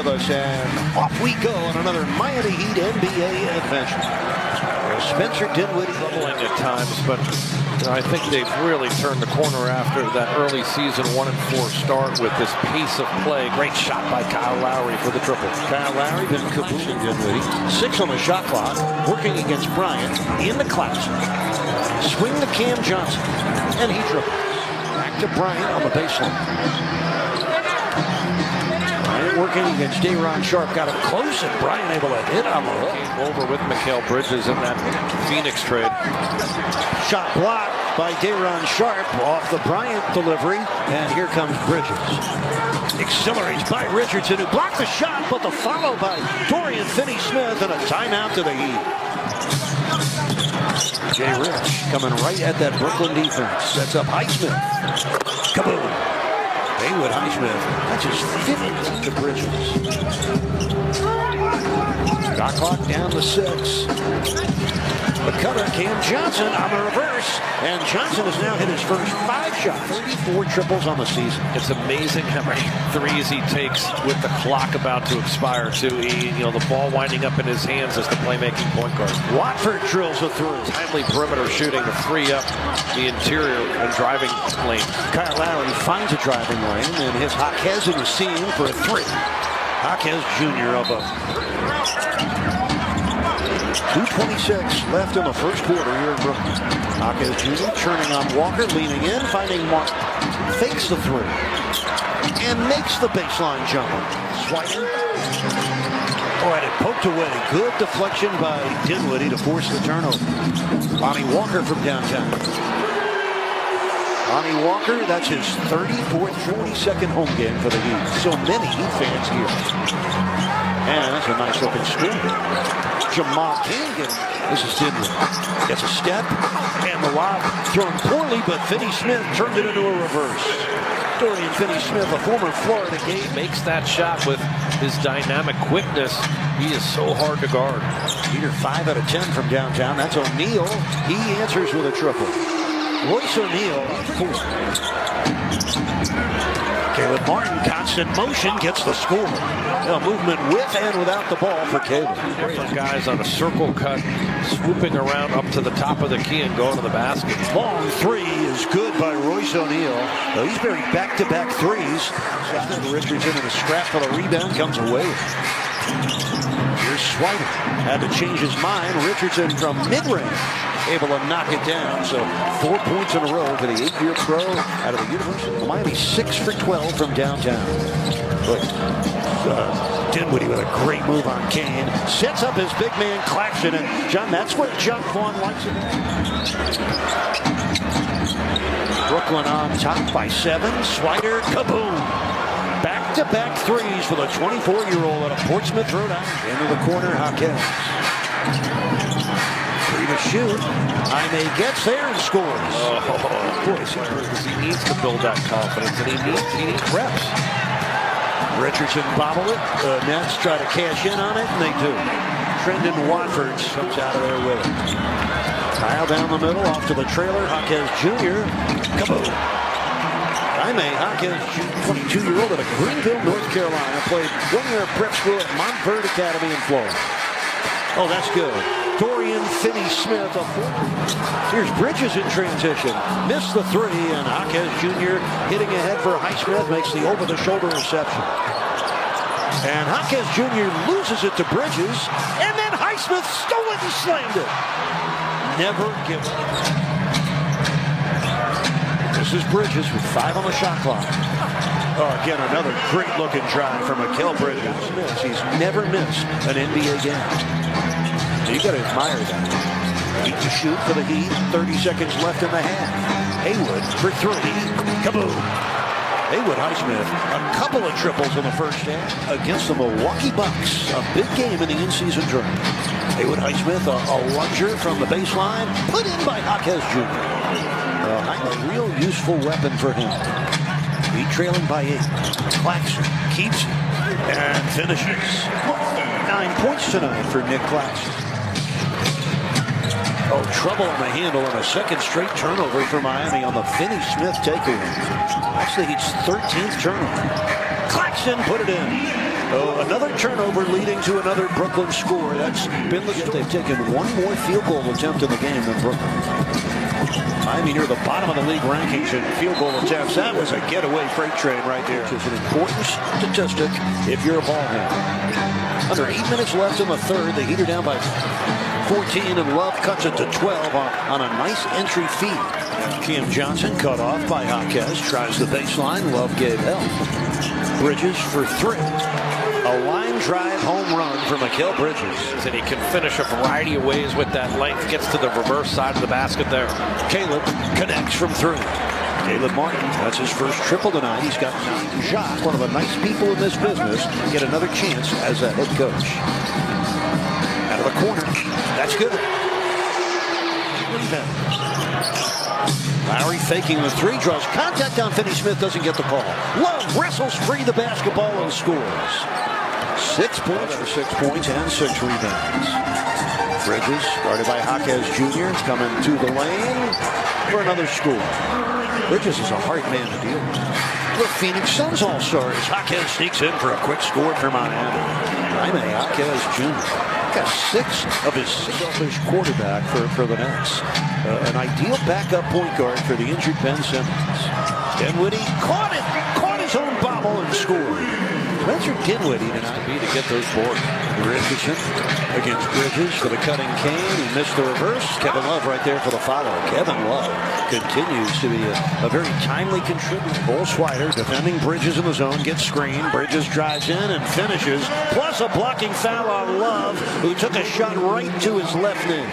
And off we go on another Miami Heat NBA adventure. Spencer Dinwiddie troubling at times, but I think they've really turned the corner after that early season 1-4 start with this pace of play. Great shot by Kyle Lowry for the triple. Kyle Lowry, then Kaboom Dinwiddie. 6 on the shot clock, working against Bryant in the Claxton. Swing to Cam Johnson, and he triples. Back to Bryant on the baseline. Working against Day'Ron Sharpe, got him close, and Bryant able to hit on the hook. Came over with Mikal Bridges in that Phoenix trade. Shot blocked by Day'Ron Sharpe off the Bryant delivery, and here comes Bridges. Accelerates by Richardson, who blocked the shot, but the follow by Dorian Finney-Smith, and a timeout to the Heat. Jay Rich coming right at that Brooklyn defense. Sets up Highsmith. Kaboom! Haywood Highsmith, that's his 15th to Bridges. Shot clock down to 6. The cutter, Cam Johnson on the reverse, and Johnson has now hit his first 5 shots. 34 triples on the season. It's amazing how many threes he takes with the clock about to expire, too. The ball winding up in his hands as the playmaking point guard. Watford drills a through. Timely perimeter shooting to free up the interior and driving lane. Kyle Lowry finds a driving lane, and his Jaquez in the seam for a 3. Jaquez Jr. up a 2:26 left in the first quarter here in Brooklyn. Jaquez Jr. turning on Walker, leaning in, finding Martin. Fakes the 3. And makes the baseline jumper. Swiping. Oh, and it poked away. Good deflection by Dinwiddie to force the turnover. Lonnie Walker from downtown. Lonnie Walker, that's his 34th, 42nd home game for the Heat. So many Heat fans here. And that's a nice looking score. Jamal King, this is Dinwiddie. Gets a step, and the lob thrown poorly, but Finney-Smith turned it into a reverse. Dorian Finney-Smith, a former Florida Gator, makes that shot with his dynamic quickness. He is so hard to guard. Peter 5 out of 10 from downtown. That's O'Neal. He answers with a triple. Royce O'Neal, 4. Caleb Martin, constant motion, gets the score. Movement with and without the ball for Caleb. Different guys on a circle cut, swooping around up to the top of the key and going to the basket. Long 3 is good by Royce O'Neal. He's buried back-to-back threes. Richardson in a scrap for the rebound, comes away. Here's Swider. Had to change his mind. Richardson from mid-range, able to knock it down. So 4 points in a row for the 8-year pro out of the University of Miami. 6 for 12 from downtown. But Dinwiddie with a great move on Kane. Sets up his big man Claxton. And John, that's where John Vaughn likes it. Brooklyn on top by 7. Swider, kaboom. Back-to-back threes for the 24-year-old out of Portsmouth, Rhode Island. Into the corner, Jaquez. 3 to shoot. Jaime gets there and scores. Boy, he needs to build that confidence, and he needs reps. Richardson bobbled it. The Nets try to cash in on it, and they do. Trendon Watford comes out of there with it. Kyle down the middle, off to the trailer. Jaquez Jr. Kaboom. Jaime Jaquez, 22-year-old out of Greenville, North Carolina. Played 1 year of prep school at Montverde Academy in Florida. Oh, that's good. Dorian Finney-Smith. Here's Bridges in transition. Missed the 3, and Jaquez Jr. hitting ahead for Highsmith makes the over-the-shoulder reception. And Jaquez Jr. loses it to Bridges, and then Highsmith stole it and slammed it. Never give up. This is Bridges with 5 on the shot clock. Oh, again, another great-looking drive from Mikal Bridges. He's never missed an NBA game. You got to admire that. 8 to shoot for the Heat. 30 seconds left in the half. Haywood for 3. Kaboom. Haywood Highsmith, a couple of triples in the first half against the Milwaukee Bucks. A big game in the in-season tournament. Haywood Highsmith, a lunger from the baseline, put in by Jaquez Jr. A real useful weapon for him. Heat trailing by 8. Claxton keeps it and finishes. 9 points tonight for Nick Claxton. Oh, trouble on the handle and a second straight turnover for Miami on the Finney-Smith takeaway. That's the Heat's 13th turnover. Claxton put it in. Oh, another turnover leading to another Brooklyn score. That's been the... They've taken one more field goal attempt in the game than Brooklyn. Miami near the bottom of the league rankings in field goal attempts. That was a getaway freight train right there. Which is an important statistic if you're a ball handler. Under 8 minutes left in the third. The Heat are down by 14, and Love cuts it to 12 on a nice entry feed. Cam Johnson cut off by Jaquez. Tries the baseline. Love gave help. Bridges for three. A line drive home run for Mikal Bridges. And he can finish a variety of ways with that length. Gets to the reverse side of the basket there. Caleb connects from three. Caleb Martin, that's his first triple tonight. He's got Jacques, one of the nice people in this business, get another chance as a head coach. Out of the corner. That's good. Lowry faking the three, draws contact on Finney-Smith, doesn't get the call. Love wrestles free the basketball and scores. 6 points for 6 points and 6 rebounds. Bridges, guarded by Jaquez Jr., is coming to the lane for another score. Bridges is a hard man to deal with. The Phoenix Suns all-stars. Jaquez sneaks in for a quick score for Miami. Jaime Jaquez Jr. got 6 of his selfish quarterback for the Nets. An ideal backup point guard for the injured Ben Simmons. Dinwiddie caught his own bobble and scored. Spencer Dinwiddie tonight to get those boards. Richardson against Bridges for the cutting cane. He missed the reverse. Kevin Love right there for the follow. Kevin Love continues to be a very timely contributor. Cole Swider defending Bridges in the zone. Gets screened. Bridges drives in and finishes. Plus a blocking foul on Love, who took a shot right to his left knee.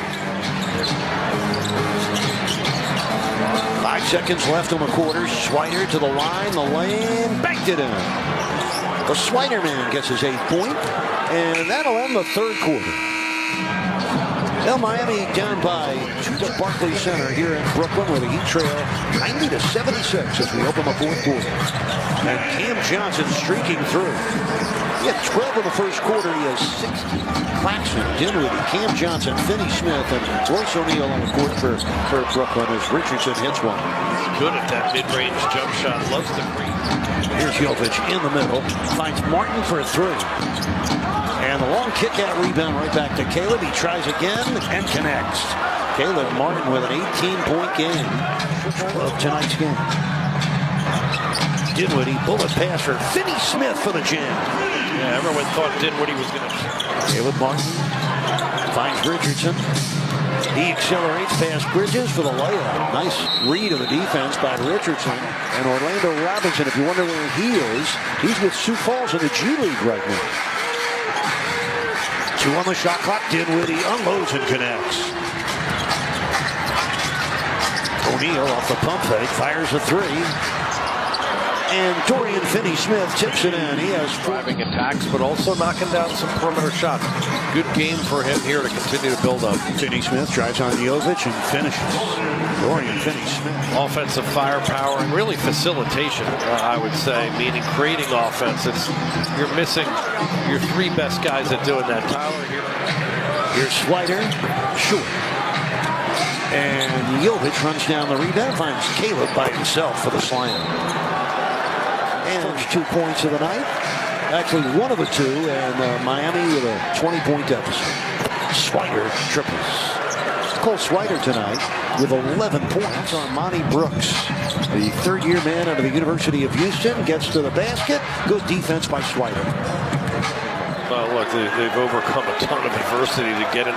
5 seconds left on the quarter. Swider to the line, the lane, banked it in. The Swider man gets his 8th point, and that'll end the third quarter. Now Miami down by 2 to Barclays Center here in Brooklyn, where the Heat trail 90-76 as we open the fourth quarter. And Cam Johnson streaking through. He had 12 in the first quarter. He has 16. Claxton, Dinwiddie, Cam Johnson, Finney-Smith, and Royce O'Neal on the court for Brooklyn as Richardson hits one. Good at that mid-range jump shot. Loves the green. Here's Jovic in the middle. Finds Martin for a three. And the long kick-out rebound right back to Caleb. He tries again and connects. Caleb Martin with an 18-point game of tonight's game. Dinwiddie, bullet pass for Finney-Smith for the jam. Yeah, everyone thought Dinwiddie was going to... Caleb Martin finds Richardson. He accelerates past Bridges for the layup. Nice read of the defense by Richardson. And Orlando Robinson, if you wonder where he is, he's with Sioux Falls in the G League right now. 2 on the shot clock. Dinwiddie unloads and connects. O'Neal off the pump fake, fires a three. And Dorian Finney-Smith tips it in. He has driving attacks, but also knocking down some perimeter shots. Good game for him here to continue to build up. Finney-Smith drives on Jovic and finishes. Dorian Finney-Smith. Offensive firepower and really facilitation, I would say, meaning creating offense. You're missing your 3 best guys at doing that. Tyler here. Here's Swider, short. And Jovic runs down the rebound, finds Caleb by himself for the slam. And first 2 points of the night. Actually, one of the 2, and Miami with a 20-point deficit. Swider triples. Cole Swider tonight with 11 points on Monty Brooks. The third-year man out of the University of Houston gets to the basket. Good defense by Swider. Well, look, they've overcome a ton of adversity to get in